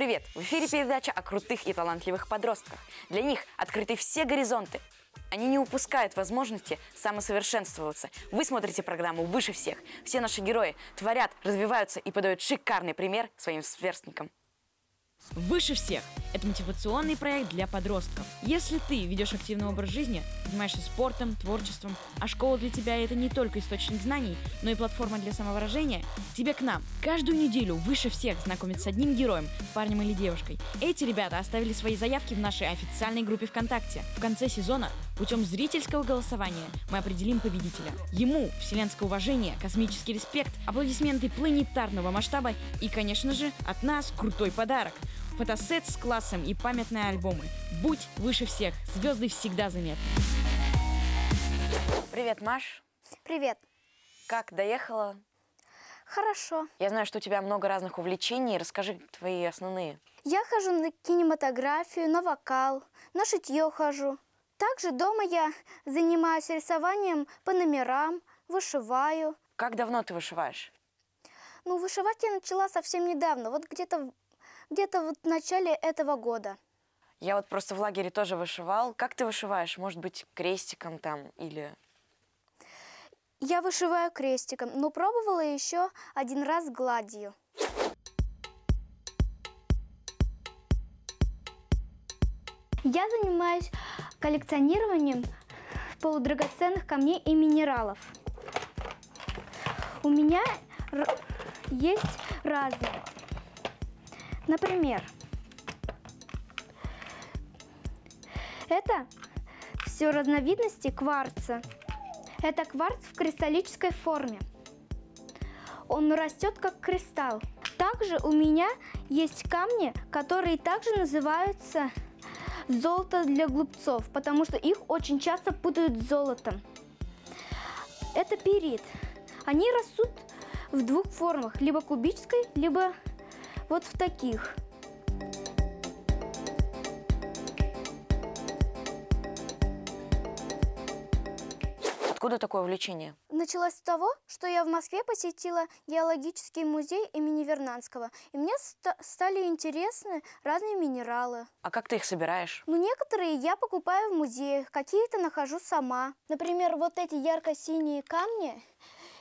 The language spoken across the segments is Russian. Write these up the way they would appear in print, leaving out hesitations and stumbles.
Привет! В эфире передача о крутых и талантливых подростках. Для них открыты все горизонты. Они не упускают возможности самосовершенствоваться. Вы смотрите программу «Выше всех». Все наши герои творят, развиваются и подают шикарный пример своим сверстникам. «Выше всех» – это мотивационный проект для подростков. Если ты ведешь активный образ жизни, занимаешься спортом, творчеством, а школа для тебя – это не только источник знаний, но и платформа для самовыражения, тебе к нам. Каждую неделю «Выше всех» знакомят с одним героем, парнем или девушкой. Эти ребята оставили свои заявки в нашей официальной группе ВКонтакте. В конце сезона путем зрительского голосования мы определим победителя. Ему вселенское уважение, космический респект, аплодисменты планетарного масштаба и, конечно же, от нас крутой подарок. Фотосет с классом и памятные альбомы. Будь выше всех, звезды всегда заметны. Привет, Маш. Привет. Как, доехала? Хорошо. Я знаю, что у тебя много разных увлечений. Расскажи твои основные. Я хожу на кинематографию, на вокал, на шитье хожу. Также дома я занимаюсь рисованием по номерам, вышиваю. Как давно ты вышиваешь? Ну, вышивать я начала совсем недавно, вот где-то в начале этого года. Я вот просто в лагере тоже вышивал. Как ты вышиваешь? Может быть, крестиком там или... Я вышиваю крестиком, но пробовала еще один раз гладью. Я занимаюсь коллекционированием полудрагоценных камней и минералов. У меня есть разные. Например, это все разновидности кварца. Это кварц в кристаллической форме. Он растет как кристалл. Также у меня есть камни, которые также называются золото для глупцов, потому что их очень часто путают с золотом. Это пирит. Они растут в двух формах, либо кубической, либо вот в таких. Откуда такое увлечение? Началось с того, что я в Москве посетила геологический музей имени Вернадского. И мне стали интересны разные минералы. А как ты их собираешь? Ну, некоторые я покупаю в музеях, какие-то нахожу сама. Например, вот эти ярко-синие камни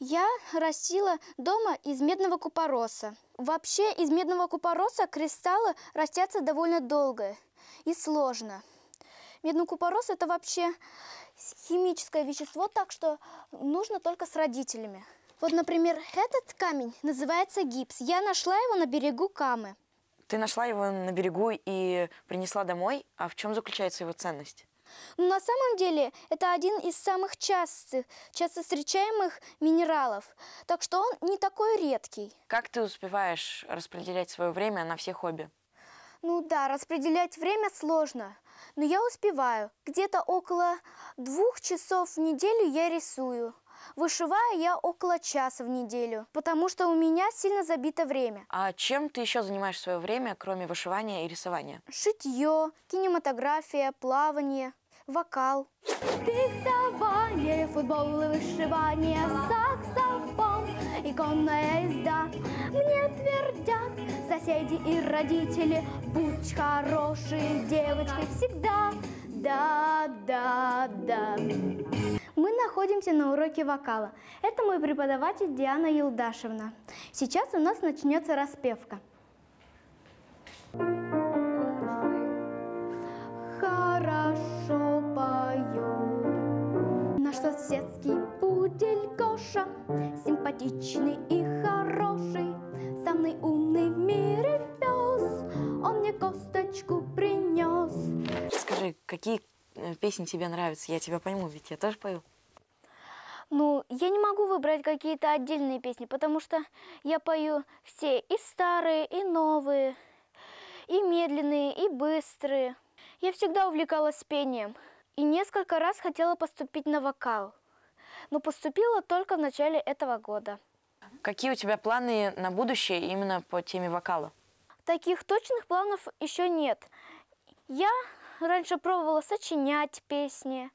я растила дома из медного купороса. Вообще из медного купороса кристаллы растятся довольно долго и сложно. Медный купорос – это вообще химическое вещество, так что нужно только с родителями. Вот, например, этот камень называется гипс. Я нашла его на берегу Камы. Ты нашла его на берегу и принесла домой? А в чем заключается его ценность? Ну, на самом деле, это один из самых часто встречаемых минералов, так что он не такой редкий. Как ты успеваешь распределять свое время на все хобби? Ну да, распределять время сложно, но я успеваю. Где-то около 2 часов в неделю я рисую. Вышиваю я около часа в неделю, потому что у меня сильно забито время. А чем ты еще занимаешь свое время, кроме вышивания и рисования? Шитье, кинематография, плавание, вокал. Фехтование, футбол и вышивание, саксофон и конная езда. Мне твердят соседи и родители: будь хорошей девочкой всегда. Да, да, да. Мы находимся на уроке вокала. Это мой преподаватель Диана Елдашевна. Сейчас у нас начнется распевка. Хорошо пою. Наш соседский пудель Гоша симпатичный и хороший, самый умный в мире пес. Он мне косточку принес. Скажи, какие песни тебе нравятся? Я тебя пойму, ведь я тоже пою. Ну, я не могу выбрать какие-то отдельные песни, потому что я пою все, и старые, и новые, и медленные, и быстрые. Я всегда увлекалась пением и несколько раз хотела поступить на вокал, но поступила только в начале этого года. Какие у тебя планы на будущее именно по теме вокала? Таких точных планов еще нет. Я раньше пробовала сочинять песни,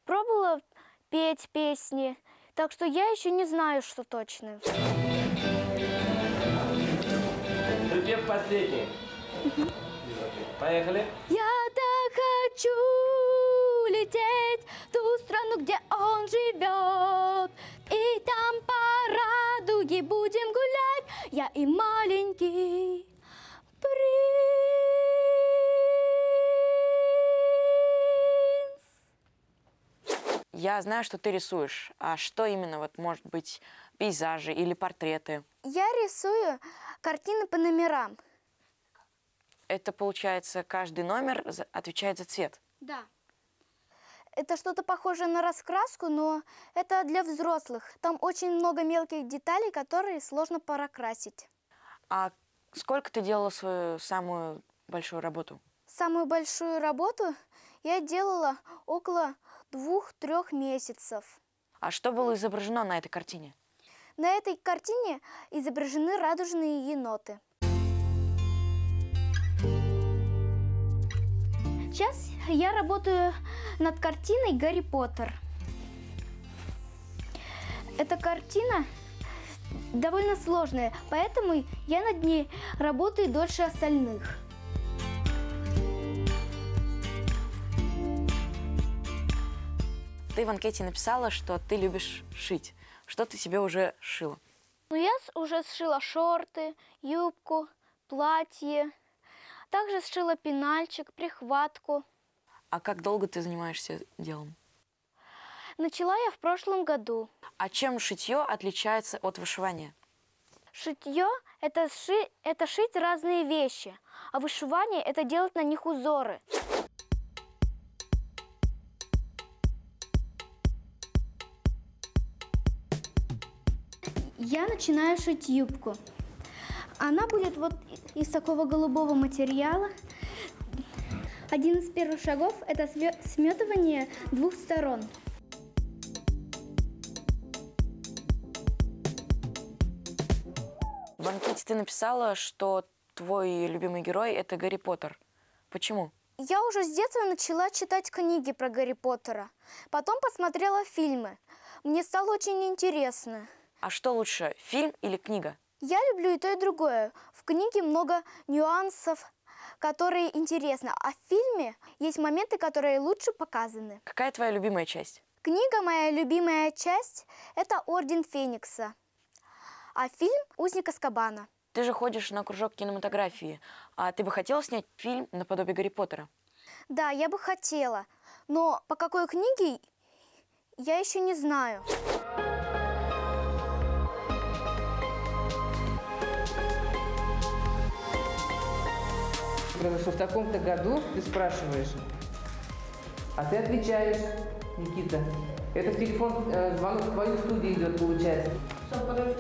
пробовала петь песни, так что я еще не знаю, что точно. Припев последний. Поехали. Я так хочу лететь в ту страну, где он живет. И там по радуге будем гулять, я и маленький принц. Я знаю, что ты рисуешь. А что именно? Вот, может быть, пейзажи или портреты? Я рисую картины по номерам. Это, получается, каждый номер отвечает за цвет? Да. Это что-то похожее на раскраску, но это для взрослых. Там очень много мелких деталей, которые сложно прокрасить. А сколько ты делала свою самую большую работу? Самую большую работу я делала около 2-3 месяцев. А что было изображено на этой картине? На этой картине изображены радужные еноты. Сейчас я работаю над картиной «Гарри Поттер». Эта картина довольно сложная, поэтому я над ней работаю дольше остальных. Ты в анкете написала, что ты любишь шить. Что ты себе уже шила? Ну, я уже сшила шорты, юбку, платье. Также сшила пенальчик, прихватку. А как долго ты занимаешься делом? Начала я в прошлом году. А чем шитье отличается от вышивания? Шитье – это шить разные вещи, а вышивание – это делать на них узоры. Я начинаю шить юбку. Она будет вот из такого голубого материала. Один из первых шагов – это сметывание 2 сторон. В анкете ты написала, что твой любимый герой – это Гарри Поттер. Почему? Я уже с детства начала читать книги про Гарри Поттера. Потом посмотрела фильмы. Мне стало очень интересно. А что лучше, фильм или книга? Я люблю и то, и другое. В книге много нюансов, которые интересны, а в фильме есть моменты, которые лучше показаны. Какая твоя любимая часть? Книга «Моя любимая часть» – это «Орден Феникса», а фильм «Узник Азкабана». Ты же ходишь на кружок кинематографии. А ты бы хотела снять фильм наподобие Гарри Поттера? Да, я бы хотела, но по какой книге я еще не знаю. Что в таком-то году ты спрашиваешь, а ты отвечаешь, Никита. Это телефон, звонок в твою студию идет, получается. Все, подожди.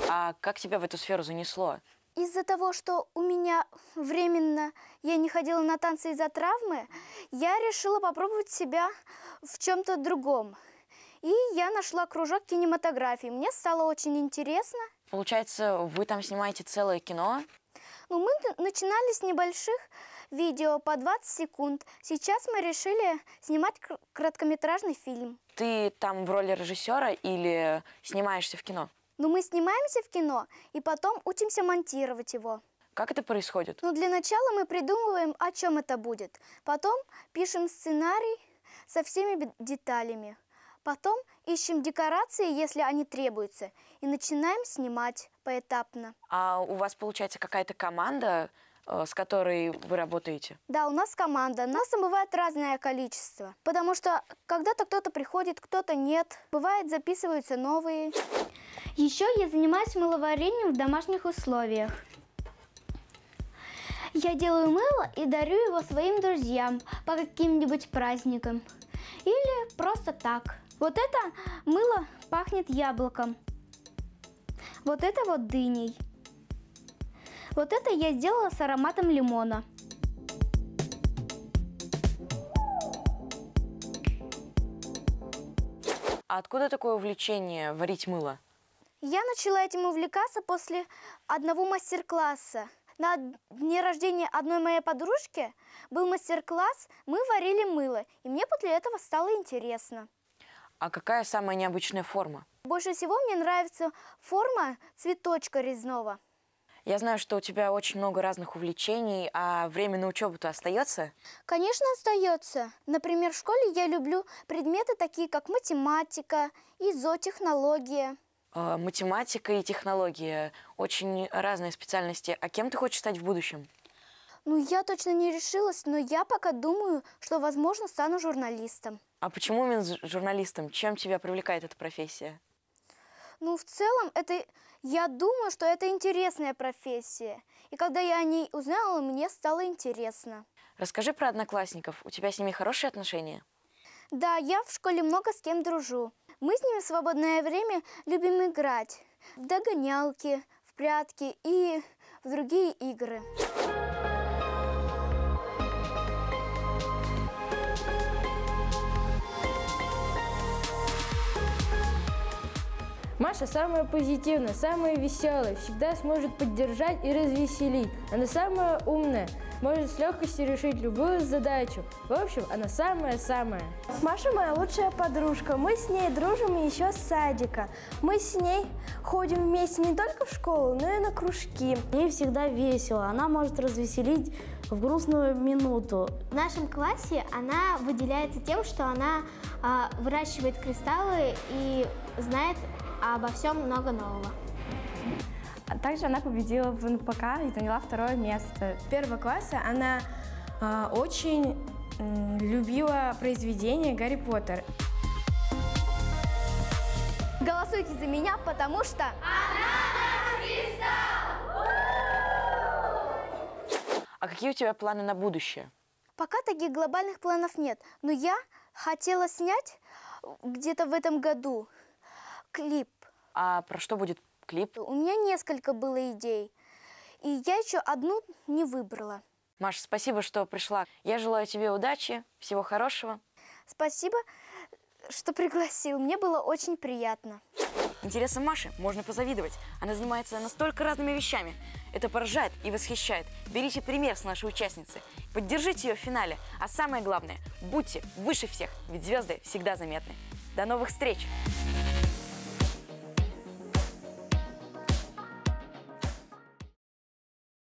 А как тебя в эту сферу занесло? Из-за того, что у меня временно я не ходила на танцы из-за травмы, я решила попробовать себя в чем-то другом. И я нашла кружок кинематографии. Мне стало очень интересно. Получается, вы там снимаете целое кино? Ну, мы начинали с небольших видео по 20 секунд. Сейчас мы решили снимать короткометражный фильм. Ты там в роли режиссера или снимаешься в кино? Но мы снимаемся в кино и потом учимся монтировать его. Как это происходит? Ну, для начала мы придумываем, о чем это будет. Потом пишем сценарий со всеми деталями. Потом ищем декорации, если они требуются, и начинаем снимать поэтапно. А у вас, получается, какая-то команда, с которой вы работаете? Да, у нас команда. Нас там бывает разное количество. Потому что когда-то кто-то приходит, кто-то нет. Бывает, записываются новые. Еще я занимаюсь мыловарением в домашних условиях. Я делаю мыло и дарю его своим друзьям по каким-нибудь праздникам. Или просто так. Вот это мыло пахнет яблоком. Вот это вот дыней. Вот это я сделала с ароматом лимона. А откуда такое увлечение варить мыло? Я начала этим увлекаться после одного мастер-класса. На дне рождения одной моей подружки был мастер-класс, мы варили мыло, и мне после этого стало интересно. А какая самая необычная форма? Больше всего мне нравится форма цветочка резного. Я знаю, что у тебя очень много разных увлечений, а время на учебу-то остается? Конечно, остается. Например, в школе я люблю предметы такие, как математика и зоотехнология. Математика и технология – очень разные специальности. А кем ты хочешь стать в будущем? Ну, я точно не решилась, но я пока думаю, что, возможно, стану журналистом. А почему именно журналистом? Чем тебя привлекает эта профессия? Ну, в целом, я думаю, что это интересная профессия. И когда я о ней узнала, мне стало интересно. Расскажи про одноклассников. У тебя с ними хорошие отношения? Да, я в школе много с кем дружу. Мы с ними в свободное время любим играть в догонялки, в прятки и в другие игры. Маша самая позитивная, самая веселая, всегда сможет поддержать и развеселить. Она самая умная, может с легкостью решить любую задачу. В общем, она самая-самая. Маша моя лучшая подружка. Мы с ней дружим еще с садика. Мы с ней ходим вместе не только в школу, но и на кружки. Ей всегда весело. Она может развеселить в грустную минуту. В нашем классе она выделяется тем, что она выращивает кристаллы и знает обо всем много нового. Также она победила в НПК и заняла 2-е место. С 1 класса она очень любила произведение «Гарри Поттер». Голосуйте за меня, потому что... А какие у тебя планы на будущее? Пока таких глобальных планов нет, но я хотела снять где-то в этом году клип. А про что будет клип? У меня несколько было идей, и я еще одну не выбрала. Маш, спасибо, что пришла. Я желаю тебе удачи, всего хорошего. Спасибо, что пригласил. Мне было очень приятно. Интересам Маши можно позавидовать. Она занимается настолько разными вещами. Это поражает и восхищает. Берите пример с нашей участницы. Поддержите ее в финале. А самое главное, будьте выше всех, ведь звезды всегда заметны. До новых встреч!